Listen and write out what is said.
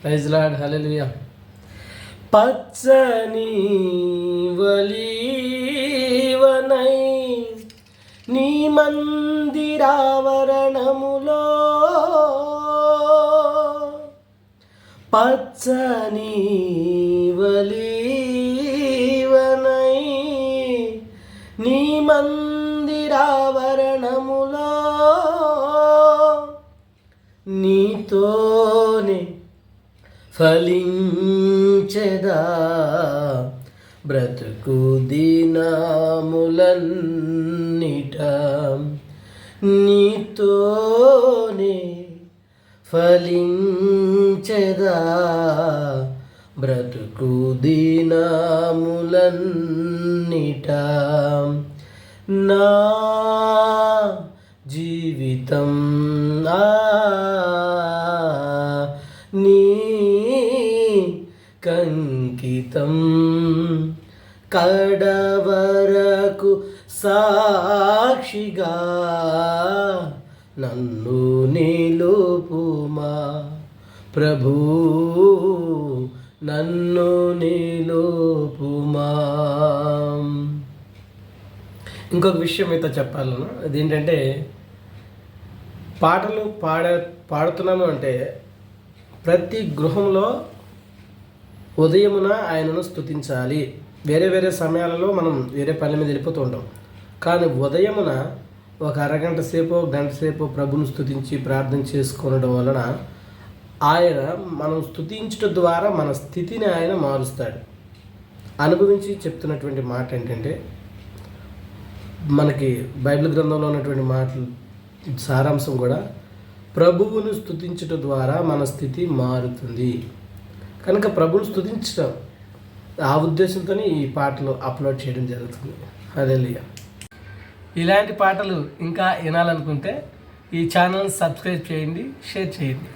Praise lord, హల్లెలూయా. పచ్చని వలీవనై నీ మందిరావరణములో, పచ్చని వలీవనై నీ మందిరావరణములో నీతోనే ఫలించెదా బ్రతుకు దినములన్నిట, నీతోనే ఫలించెదా బ్రతుకు దినములన్నిట. నా జీవితం నీ కంకితం, కడవరకు సాక్షిగా నన్ను నిలుపుమా ప్రభూ, నన్ను నిలుపుమా. ఇంకొక విషయం మీతో చెప్పాలను. అదేంటంటే, పాటలు పాడుతున్నాము అంటే ప్రతి గృహంలో ఉదయమున ఆయనను స్తుతించాలి. వేరే వేరే సమయాలలో మనం వేరే పని మీద వెళ్ళిపోతూ ఉంటాం. కానీ ఉదయమున ఒక అరగంట సేపు, గంట సేపు ప్రభుని స్తుతించి ప్రార్థన చేసుకోవడం వలన ఆయన మనం స్తుతించడం ద్వారా మన స్థితిని ఆయన మారుస్తాడు. అనుభవించి చెప్తున్నటువంటి మాట ఏంటంటే, మనకి బైబిల్ గ్రంథంలో ఉన్నటువంటి మాటలు సారాంశం కూడా ప్రభువును స్తుతించడం ద్వారా మన స్థితి మారుతుంది. కనుక ప్రభువును స్తుతించడం, ఆ ఉద్దేశంతోనే ఈ పాటలు అప్లోడ్ చేయడం జరుగుతుంది. హల్లెలూయా. ఇలాంటి పాటలు ఇంకా వినాలనుకుంటే ఈ ఛానల్ సబ్స్క్రైబ్ చేయండి, షేర్ చేయండి.